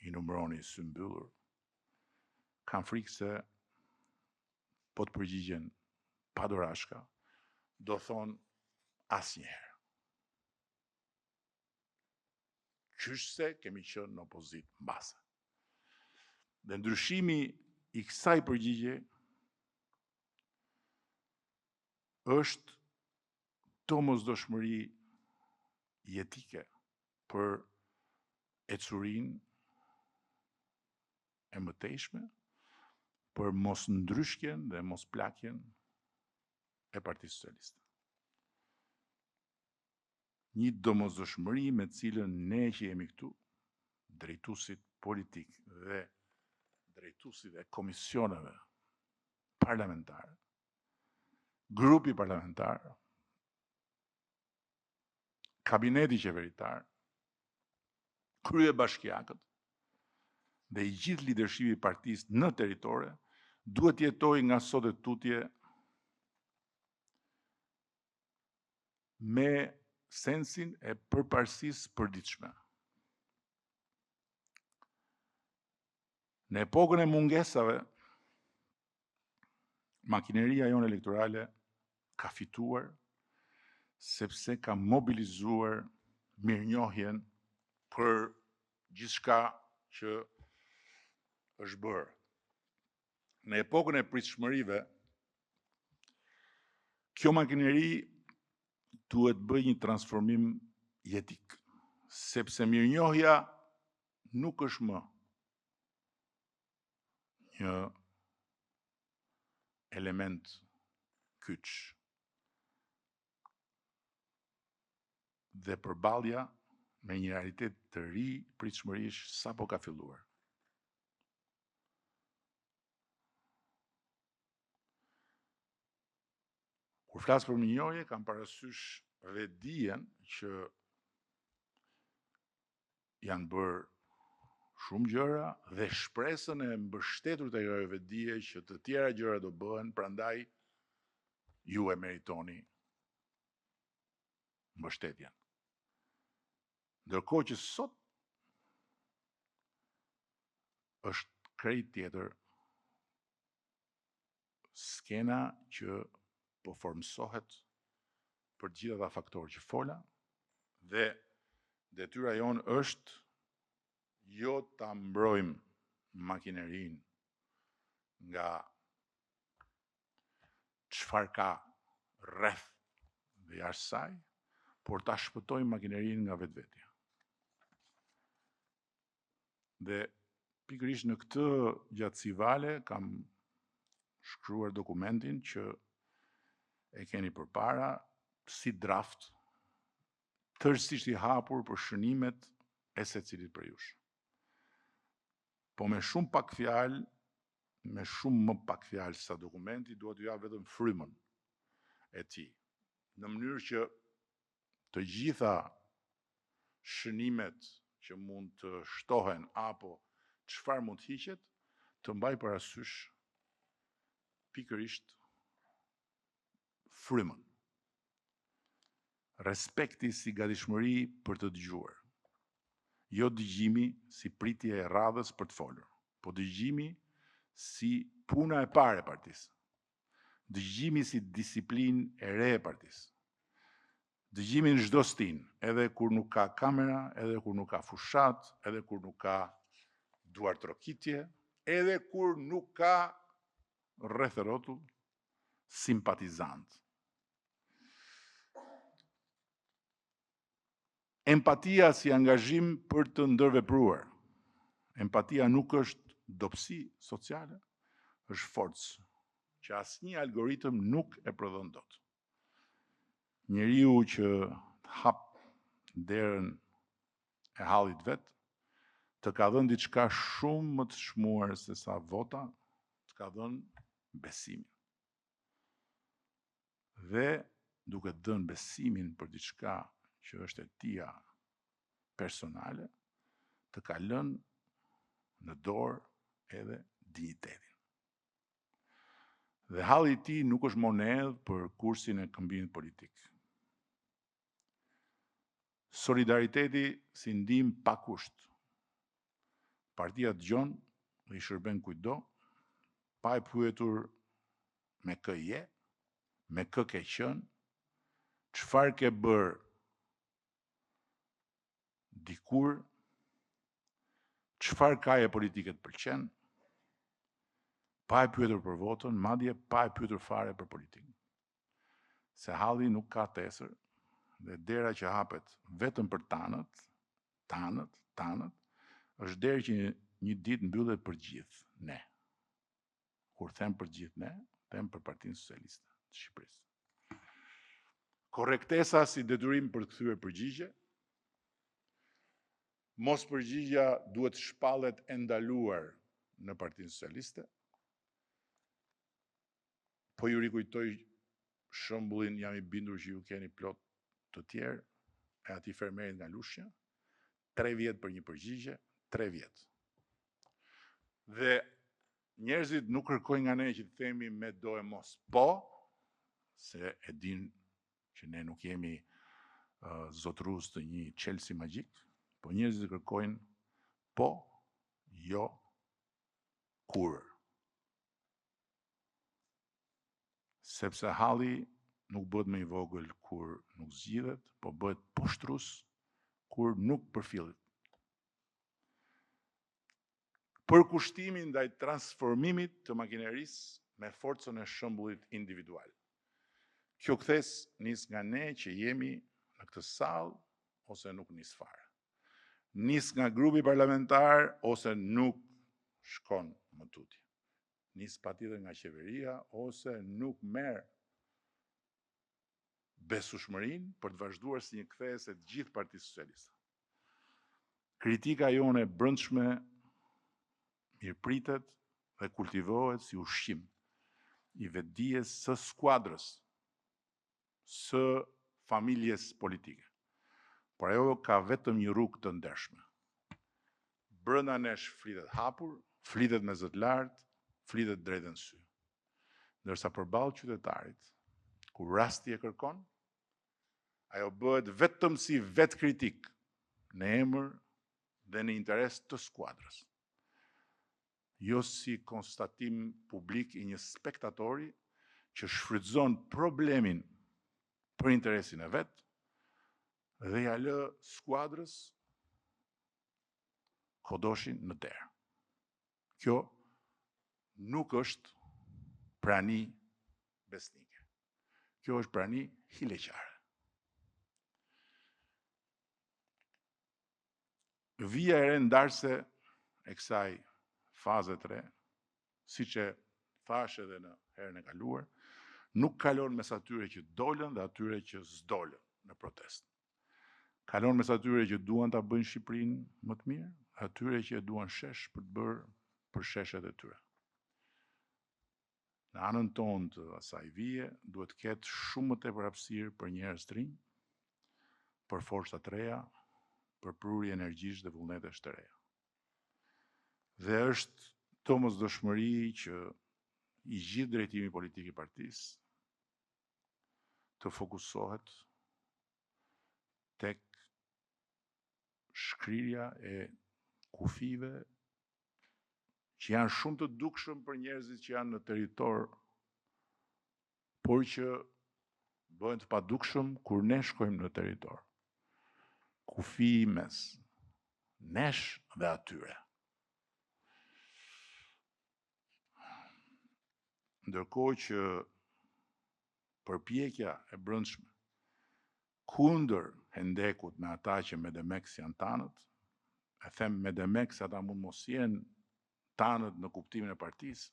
i numëroni sy mbyllur, kanë frikë se po të përgjigjen padorashka, do thonë asnjëherë. Qysh se kemi qenë në opozitë mbase. Dhe ndryshimi i kësaj përgjigje është domosdoshmëri jetike për ecurinë e mëtejshme, për mos ndryshkjen dhe mos plakjen e Partisë Socialiste. Një domosdoshmëri me cilën ne që jemi këtu, drejtuesit politik dhe drejtuesit e komisioneve parlamentare, grupi parlamentar, kabineti qeveritar, kryebashkiakët dhe i gjithë lidershipi i partisë në territore duhet jetojë nga sot e tutje me sensin e përparësisë përditshme. Në epokën e mungesave, makineria jonë elektorale ka fituar sepse ka mobilizuar mirënjohjen për gjithçka që është bërë. Në epokën e pritshmërive, kjo makineri duhet bëj një transformim jetik, sepse mirënjohja nuk është më një element kyç. Dhe përballja me një realitet të ri pritshmërish sapo ka filluar. Kur flas për mirënjohje, kam parasysh vetdijen që janë bërë shumë gjëra dhe shpresën e mbështetur të ajo vetdije që të tjera gjëra do bëhen, prandaj ju e meritoni mbështetjen. Ndërkohë që sot është krejt tjetër skena që po formsohet për gjitha ata faktorë që fola, dhe detyra jonë është jo ta mbrojmë makinerinë nga çfarë ka rreth dhe jashtë saj, por ta shpëtojmë makinerinë nga vetvetja. Dhe pikërisht në këtë gjatësi vale kam shkruar dokumentin që e keni përpara si draft, tërësisht i hapur për shënimet e secilit prej jush. Po me shumë pak fjalë, me shumë më pak fjalë sa dokumenti, duhet t'ju jap vetëm frymën e tij, në mënyrë që të gjitha shënimet që mund të shtohen apo çfarë mund të hiqet, të mbaj parasysh pikërisht frymën. Respekti si gatishmëri për të dëgjuar. Jo dëgjimi si pritje e radhës për të folur, po dëgjimi si puna e parë e partisë. Dëgjimi si disiplinë e re e partisë. Dëgjimi në çdo stin, edhe kur nuk ka kamera, edhe kur nuk ka fushat, edhe kur nuk ka duar trokitje, edhe kur nuk ka rreth e rrotull simpatizant. Empatia si angazhim për të ndërvepruar. Empatia nuk është dobësi sociale, është forcë që asnjë algoritëm nuk e prodhon dot. Njeriu që hap derën e hallit vet, të ka dhënë diçka shumë më të çmuar se sa vota, të ka dhënë besimin. Dhe duke dhënë besimin për diçka që është e tia personale, të ka lënë në dorë edhe dinjitetin. Dhe halli i tij nuk është monedhë për kursin e këmbimit politik. Solidariteti si ndihmë pa kusht. Partia dëgjon dhe i shërben kujtdo, pa e pyetur me kë je, me kë ke qenë, çfarë ke bërë dikur, çfarë kaje politike të pëlqen, pa e pyetur për votën, madje pa e pyetur fare për politikën. Se halli nuk ka tesër dhe dera që hapet vetëm për tanët, është derë që një ditë mbyllet për gjithë ne. Kur them për gjithë ne, them për Partinë Socialiste të Shqipërisë. Korrektesa si detyrim për të kthyer përgjigje. Mos përgjigja duhet shpallet e ndaluar në Partinë Socialiste. Po ju rikujtoj shembullin, jam i bindur që ju keni plot të tjerë, e atij fermerit nga Lushja, 3 vjet për një përgjigje, 3 vjet. Dhe njerëzit nuk kërkojnë nga ne që të themi me do e mos po, se e din që ne nuk jemi zotrues të një Chelsea magjik, po njerëzit kërkojnë po, jo, kur. Sepse halli nuk bëhet më i vogël kur nuk zgjidhet, po bëhet poshtrues kur nuk përfillet. Për kushtimin ndaj transformimit të makinerisë me forcën e shembullit individual. Kjo kthes nis nga ne që jemi në këtë sallë ose nuk nis fare. Nis nga grupi parlamentar ose nuk shkon më tutje. Nis patjetër nga qeveria ose nuk merr besueshmërinë për të vazhduar si një kthese të gjithë Partisë Socialiste. Kritika jone e brendshme mirëpritet dhe kultivohet si ushqim i vetdijes së skuadrës, së familjes politike. Por ajo ka vetëm një rrugë të ndershme. Brenda nesh flitet hapur, flitet me zë të lartë, flitet drejt në sy. Ndërsa përballë qytetarit, kur rasti e kërkon, ajo bëhet vetëm si vetë kritik në emër dhe në interes të skuadrës. Jo si konstatim publik i një spektatori që shfrytëzon problemin për interesin e vet dhe ja lë skuadrës kodoshin në derë. Kjo nuk është prani besnike. Kjo është prani hileqare. Vija e re ndarse e kësaj faze 3, siç e thash edhe në herën e kaluar, nuk kalon mes atyre që dolën dhe atyre që s'dolën në protestë. Kalon mes atyre që duan ta bëjnë Shqipërinë më të mirë, atyre që e duan shesh për të bërë për sheshet e tyre. Në anën tonë të asaj vije duhet të ketë shumë më tepër hapësirë për njerëz të rinj, për forca të reja, për prurje energjish dhe vullnetesh të reja. Dhe është domosdoshmëri që i gjithë drejtimi politik i partisë të fokusohet tek shkrirja e kufive që janë shumë të dukshëm për njerëzit që janë në territor, por që bëhen të padukshëm kur ne shkojmë në territor. Kufi mes nesh dhe atyre. Ndërkohë që përpjekja e brendshme kundër Hendekut me ata që me Demex janë tanët, e them me Demex ata mund mos jenë tanët në kuptimin e partisë,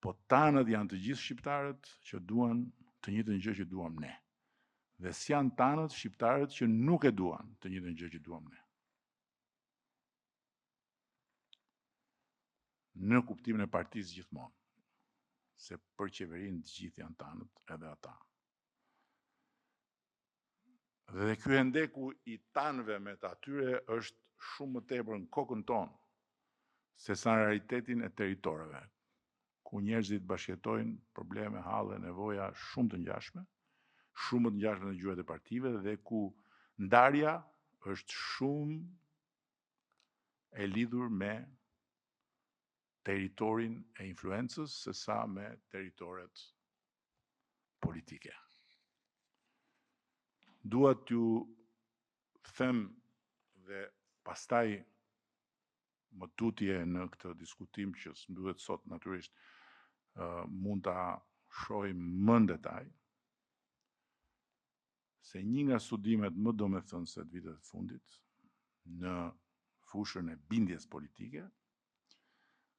po tanët janë të gjithë shqiptarët që duan të njëjtën gjë që duam ne. Dhe s'janë tanët shqiptarët që nuk e duan të njëjtën gjë që duam ne. Në kuptimin e partisë gjithmonë, se për qeverinë të gjithë janë tanët edhe ata. Dhe ky Hendeku i tanëve me të atyre është shumë më tepër në kokën tonë se sa në realitetin e territoreve, ku njerëzit bashkëjetojnë probleme, halle, nevoja shumë të ngjashme, shumë të ngjashme në gjuhët e partive dhe ku ndarja është shumë e lidhur me territorin e influencës se sa me territoret politike. Dua t'ju them dhe pastaj më tutje në këtë diskutim që s'mbyllet sot natyrisht mund ta shohim më në detaj, se një nga studimet më domethënëse të vitet të fundit në fushën e bindjes politike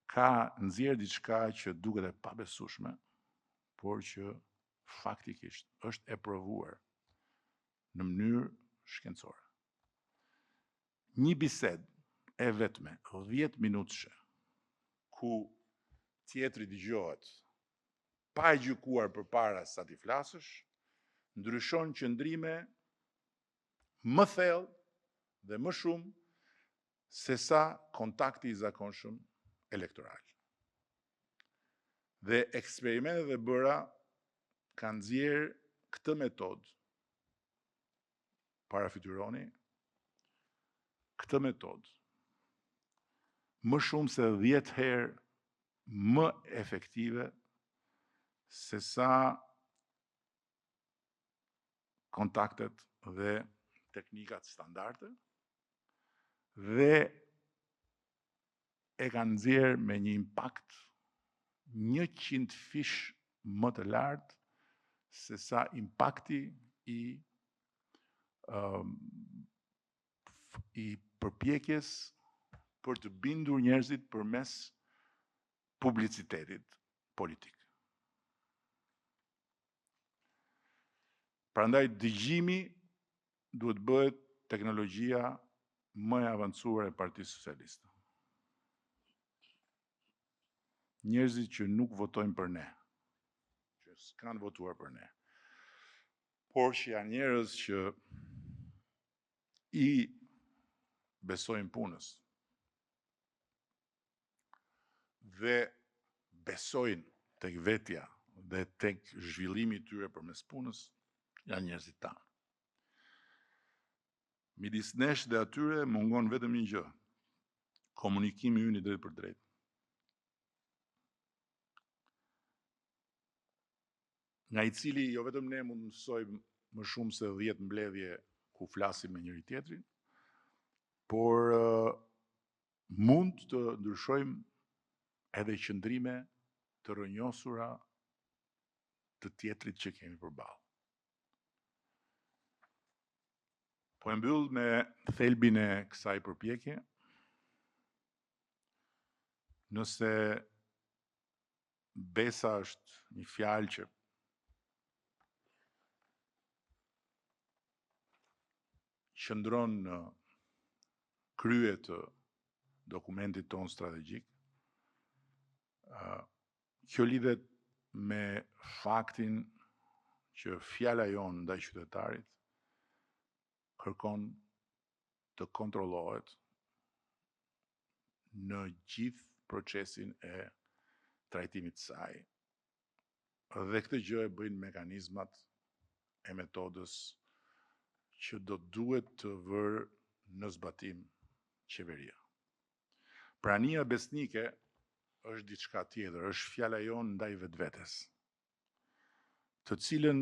ka nxjerrë diçka që duket e pabesueshme, por që faktikisht është e provuar në mënyrë shkencore. Një bisedë e vetme 10 minutëshe ku tjetri dëgjohet pa e gjykuar përpara sa ti flasësh, ndryshon qëndrime më thellë dhe më shumë se sa kontakti i zakonshëm elektoral. Dhe eksperimentet e bëra kanë nxjerrë këtë metodë, parafytyroni, këtë metodë më shumë se 10 herë më efektive se sa kontaktet dhe teknikat standarde dhe e kanë nxjerrë me një impakt 100 fish më të lartë se sa impakti i përpjekjes për të bindur njerëzit përmes publicitetit politik. Prandaj dëgjimi duhet bëhet teknologjia më e avancuar e Partisë Socialiste. Njerëzit që nuk votojnë për ne, që s'kanë votuar për ne, por që janë njerëz që i besojnë punës dhe besojnë tek vetja dhe tek zhvillimi i tyre përmes punës, janë njerëzit tanë. Midis nesh dhe atyre mungon vetëm një gjë, komunikimi ynë i drejtë për drejtë. Nga i cili jo vetëm ne mund mësojmë më shumë se 10 mbledhje ku flasim me njëri tjetrin, por mund të ndryshojmë edhe qëndrime të rrënjosura të tjetrit që kemi përballë. Po e mbyll me thelbin e kësaj përpjekje, nëse besa është një fjalë që qëndron në krye të dokumentit ton strategjik, kjo lidhet me faktin që fjala jonë ndaj qytetarit kërkon të kontrollohet në gjithë procesin e trajtimit të saj. Dhe këtë gjë e bëjnë mekanizmat e metodës që do duhet të vërë në zbatim qeveria. Prania besnike është diçka tjetër, është fjala jonë ndaj vetvetes, të cilën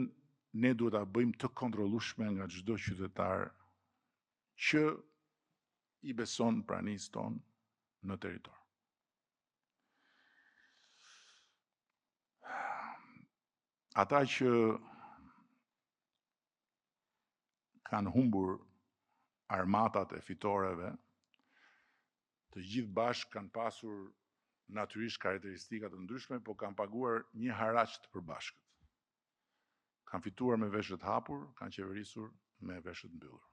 ne duhet ta bëjmë të kontrollueshme nga çdo qytetar që i beson pranisë tonë në territor. Ata që kanë humbur armatat e fitoreve, të gjithë bashkë kanë pasur natyrisht karakteristika të ndryshme, po kanë paguar një haraq të përbashkët. Kanë fituar me veshët hapur, kanë qeverisur me veshët mbyllur.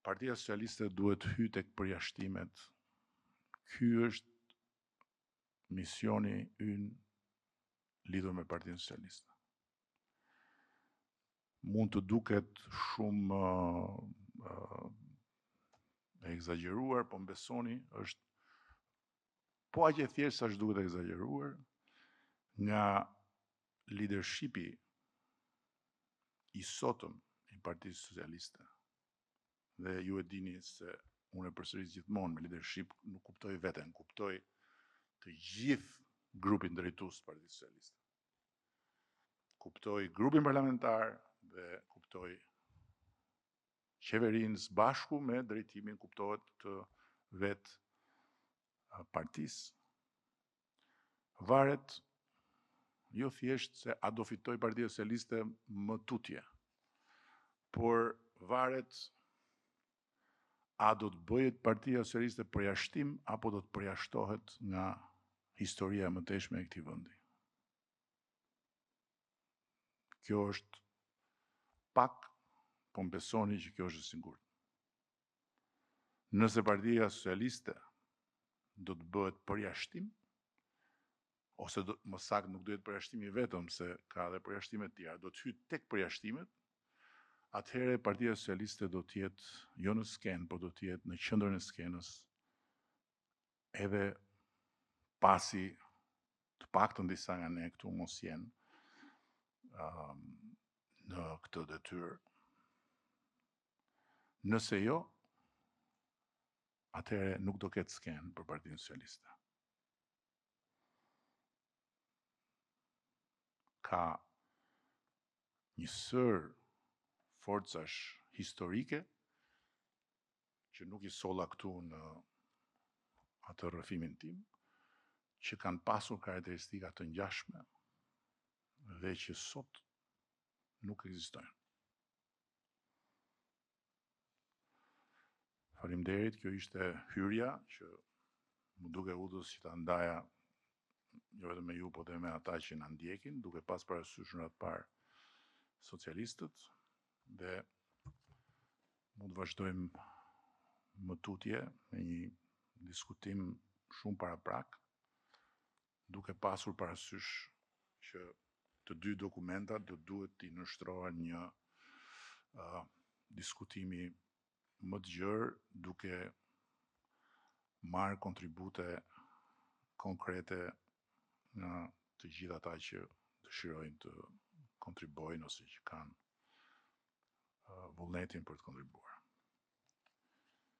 Partia Socialiste duhet hyjë tek përjashtimet. Ky është misioni ynë lidhur me Partinë Socialiste. Mund të duket shumë e egzageruar, po më besoni, është po aq e thjeshtë sa duket egzageruar nga leadershipi i sotëm i Partisë Socialiste. Dhe ju e dini se unë e përsëris gjithmonë me leadership nuk kuptoj veten, kuptoj të gjithë grupin drejtues të Partisë Socialiste. Kuptoj grupin parlamentar dhe kuptoj qeverinë së bashku me drejtimin kuptohet të vetë partisë. Varet jo thjesht se a do fitoj Partia Socialiste më tutje, por varet a do të bëhet Partia Socialiste përjashtim apo do të përjashtohet nga historia e mëtejshme e këtij vendi. Kjo është pak, po më besoni që kjo është e sigurt. Nëse Partia Socialiste do të bëhet përjashtim, ose më saktë nuk do jetë përjashtimi vetëm, se ka edhe përjashtime të tjera, do të hyjë tek përjashtimet, atëherë Partia Socialiste do të jetë jo në skenë, por do të jetë në qendrën e skenës, edhe pasi të paktën disa nga ne këtu mos jenë në këtë detyrë. Nëse jo, atëherë nuk do ketë skenë për Partinë Socialiste. Ka një sër forcash historike që nuk i solla këtu në atë rrëfimin tim, që kanë pasur karakteristika të ngjashme dhe që sot nuk ekzistojnë. Faleminderit, kjo ishte hyrja që më duke udhës që ta ndaja jo vetëm me ju, po dhe me ata që na ndjekin, duke pas parasysh në ratë parë socialistët, dhe mund të vazhdojmë më tutje me një diskutim shumë paraprak, duke pasur parasysh që të dy dokumentat do duhet t'i nështrohen një diskutimi më të gjerë, duke marrë kontribute konkrete nga të gjithë ata që dëshirojnë të kontribojnë ose që kanë vullnetin për të kontribuar.